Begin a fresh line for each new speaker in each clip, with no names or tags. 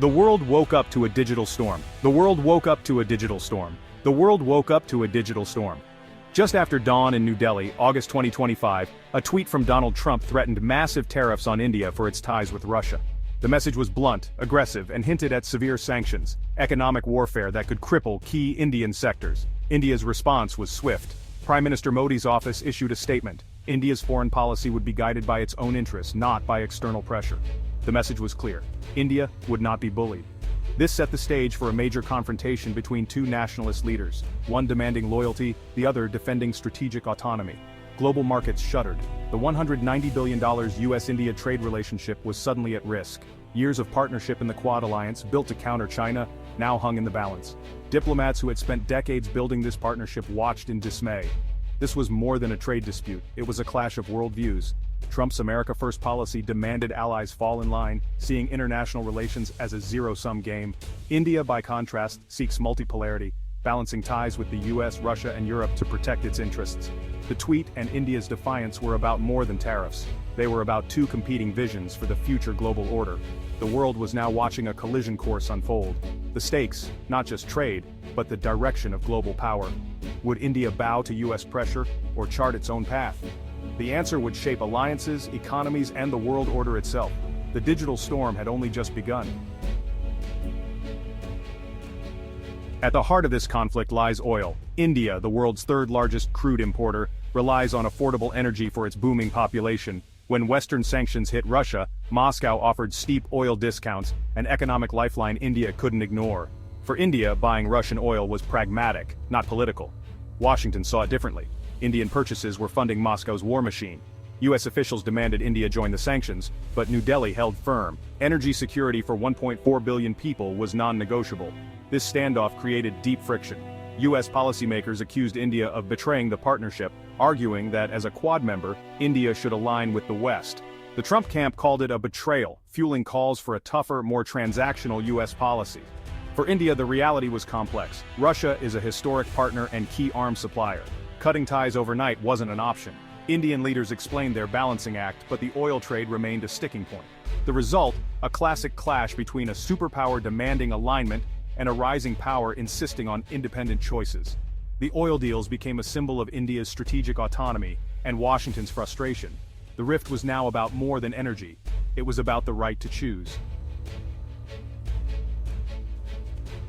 The world woke up to a digital storm. The world woke up to a digital storm. The world woke up to a digital storm. Just after dawn in New Delhi, August 2025, a tweet from Donald Trump threatened massive tariffs on India for its ties with Russia. The message was blunt, aggressive, and hinted at severe sanctions, economic warfare that could cripple key Indian sectors. India's response was swift. Prime Minister Modi's office issued a statement. India's foreign policy would be guided by its own interests, not by external pressure. The message was clear. India would not be bullied. This set the stage for a major confrontation between two nationalist leaders, one demanding loyalty, the other defending strategic autonomy. Global markets shuddered. The $190 billion US-India trade relationship was suddenly at risk. Years of partnership in the Quad alliance, built to counter China, now hung in the balance. Diplomats who had spent decades building this partnership watched in dismay. This was more than a trade dispute, it was a clash of worldviews. Trump's America First policy demanded allies fall in line, seeing international relations as a zero-sum game. India, by contrast, seeks multipolarity, balancing ties with the US, Russia, and Europe to protect its interests. The tweet and India's defiance were about more than tariffs. They were about two competing visions for the future global order. The world was now watching a collision course unfold. The stakes, not just trade, but the direction of global power. Would India bow to US pressure, or chart its own path? The answer would shape alliances, economies, and the world order itself. The digital storm had only just begun. At the heart of this conflict lies oil. India, the world's third-largest crude importer, relies on affordable energy for its booming population. When Western sanctions hit Russia, Moscow offered steep oil discounts, an economic lifeline India couldn't ignore. For India, buying Russian oil was pragmatic, not political. Washington saw it differently. Indian purchases were funding Moscow's war machine. US officials demanded India join the sanctions, but New Delhi held firm. Energy security for 1.4 billion people was non-negotiable. This standoff created deep friction. US policymakers accused India of betraying the partnership, arguing that as a Quad member, India should align with the West. The Trump camp called it a betrayal, fueling calls for a tougher, more transactional US policy. For India, the reality was complex. Russia is a historic partner and key arms supplier. Cutting ties overnight wasn't an option. Indian leaders explained their balancing act, but the oil trade remained a sticking point. The result, a classic clash between a superpower demanding alignment and a rising power insisting on independent choices. The oil deals became a symbol of India's strategic autonomy and Washington's frustration. The rift was now about more than energy. It was about the right to choose.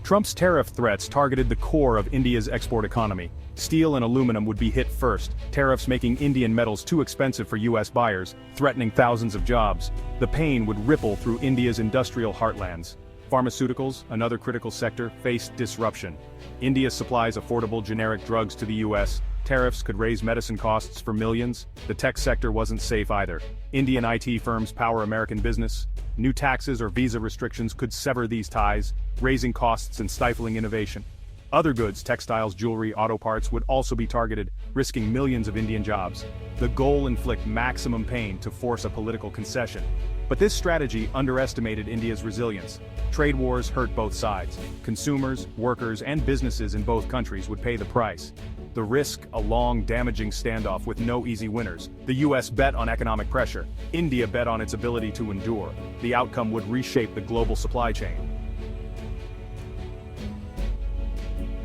Trump's tariff threats targeted the core of India's export economy. Steel and aluminum would be hit first, tariffs making Indian metals too expensive for US buyers, threatening thousands of jobs. The pain would ripple through India's industrial heartlands. Pharmaceuticals, another critical sector, faced disruption. India supplies affordable generic drugs to the US. Tariffs could raise medicine costs for millions. The tech sector wasn't safe either. Indian IT firms power American business. New taxes or visa restrictions could sever these ties, raising costs and stifling innovation. Other goods, textiles, jewelry, auto parts, would also be targeted, risking millions of Indian jobs. The goal: inflict maximum pain to force a political concession. But this strategy underestimated India's resilience. Trade wars hurt both sides. Consumers, workers, and businesses in both countries would pay the price. The risk: a long, damaging standoff with no easy winners. The US bet on economic pressure. India bet on its ability to endure. The outcome would reshape the global supply chain.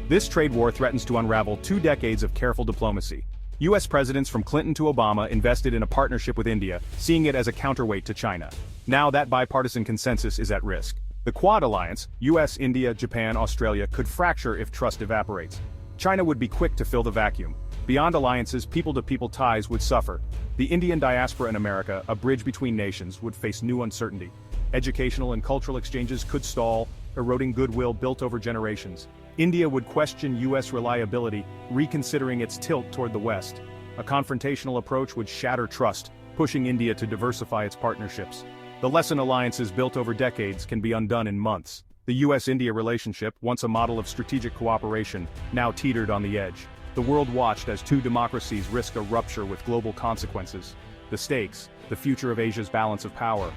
This trade war threatens to unravel 2 decades of careful diplomacy. US presidents from Clinton to Obama invested in a partnership with India, seeing it as a counterweight to China. Now that bipartisan consensus is at risk. The Quad alliance, US, India, Japan, Australia, could fracture if trust evaporates. China would be quick to fill the vacuum. Beyond alliances, people-to-people ties would suffer. The Indian diaspora in America, a bridge between nations, would face new uncertainty. Educational and cultural exchanges could stall, eroding goodwill built over generations. India would question US reliability, reconsidering its tilt toward the West. A confrontational approach would shatter trust, pushing India to diversify its partnerships. The lesson: alliances built over decades can be undone in months. The US-India relationship, once a model of strategic cooperation, now teetered on the edge. The world watched as two democracies risk a rupture with global consequences. The stakes: the future of Asia's balance of power.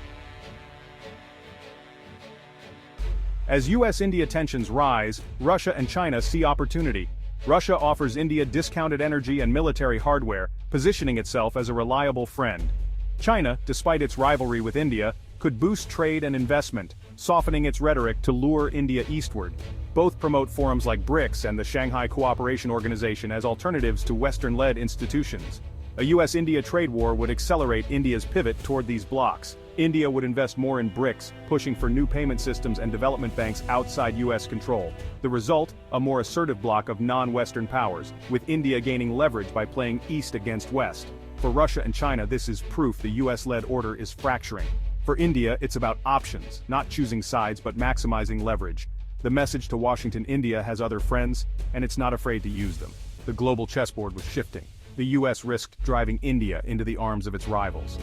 As US-India tensions rise, Russia and China see opportunity. Russia offers India discounted energy and military hardware, positioning itself as a reliable friend. China, despite its rivalry with India, could boost trade and investment, softening its rhetoric to lure India eastward. Both promote forums like BRICS and the Shanghai Cooperation Organization as alternatives to Western-led institutions. A US-India trade war would accelerate India's pivot toward these blocs. India would invest more in BRICS, pushing for new payment systems and development banks outside US control. The result, a more assertive bloc of non-Western powers, with India gaining leverage by playing East against West. For Russia and China, this is proof the US-led order is fracturing. For India, it's about options, not choosing sides but maximizing leverage. The message to Washington: India has other friends, and it's not afraid to use them. The global chessboard was shifting. The US risked driving India into the arms of its rivals.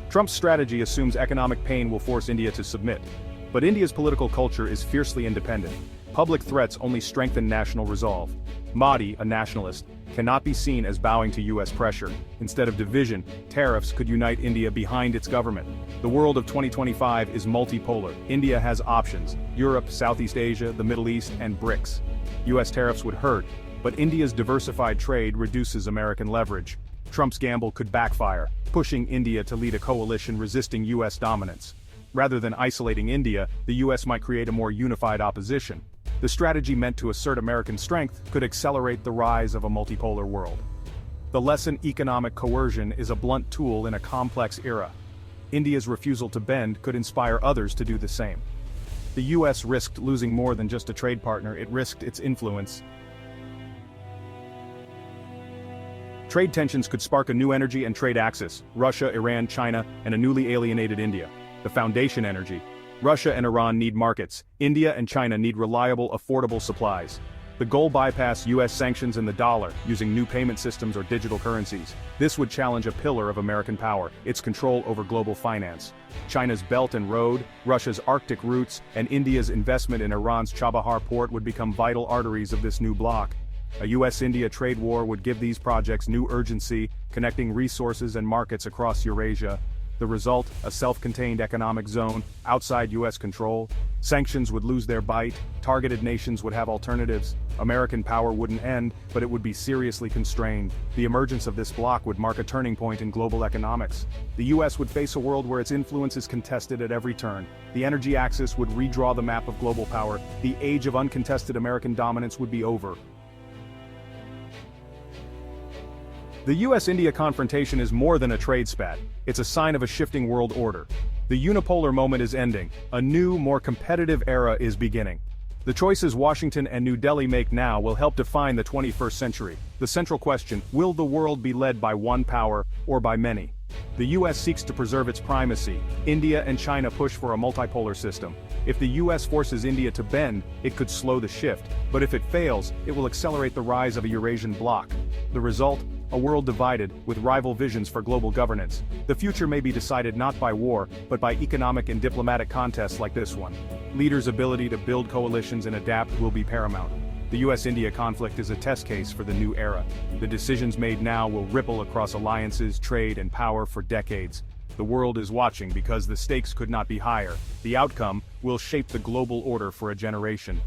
Trump's strategy assumes economic pain will force India to submit. But India's political culture is fiercely independent. Public threats only strengthen national resolve. Modi, a nationalist, cannot be seen as bowing to US pressure. Instead of division, tariffs could unite India behind its government. The world of 2025 is multipolar. India has options: Europe, Southeast Asia, the Middle East, and BRICS. US tariffs would hurt, but India's diversified trade reduces American leverage. Trump's gamble could backfire, pushing India to lead a coalition resisting US dominance. Rather than isolating India, the US might create a more unified opposition. The strategy meant to assert American strength could accelerate the rise of a multipolar world. The lesson: economic coercion is a blunt tool in a complex era. India's refusal to bend could inspire others to do the same. The US risked losing more than just a trade partner, it risked its influence. Trade tensions could spark a new energy and trade axis: Russia, Iran, China, and a newly alienated India. The foundation energy: Russia and Iran need markets. India and China need reliable, affordable supplies. The goal: bypass US sanctions and the dollar, using new payment systems or digital currencies. This would challenge a pillar of American power: its control over global finance. China's Belt and Road, Russia's Arctic routes, and India's investment in Iran's Chabahar port would become vital arteries of this new bloc. A US-India trade war would give these projects new urgency, connecting resources and markets across Eurasia. The result: a self-contained economic zone, outside US control. Sanctions would lose their bite, targeted nations would have alternatives. American power wouldn't end, but it would be seriously constrained. The emergence of this bloc would mark a turning point in global economics. The US would face a world where its influence is contested at every turn. The energy axis would redraw the map of global power. The age of uncontested American dominance would be over. The US-India confrontation is more than a trade spat. It's a sign of a shifting world order. The unipolar moment is ending. A new, more competitive era is beginning. The choices Washington and New Delhi make now will help define the 21st century. The central question: will the world be led by one power or by many? The US seeks to preserve its primacy. India and China push for a multipolar system. If the US forces India to bend, it could slow the shift. But if it fails, it will accelerate the rise of a Eurasian bloc. The result: a world divided, with rival visions for global governance. The future may be decided not by war, but by economic and diplomatic contests like this one. Leaders' ability to build coalitions and adapt will be paramount. The US-India conflict is a test case for the new era. The decisions made now will ripple across alliances, trade, and power for decades. The world is watching because the stakes could not be higher. The outcome will shape the global order for a generation.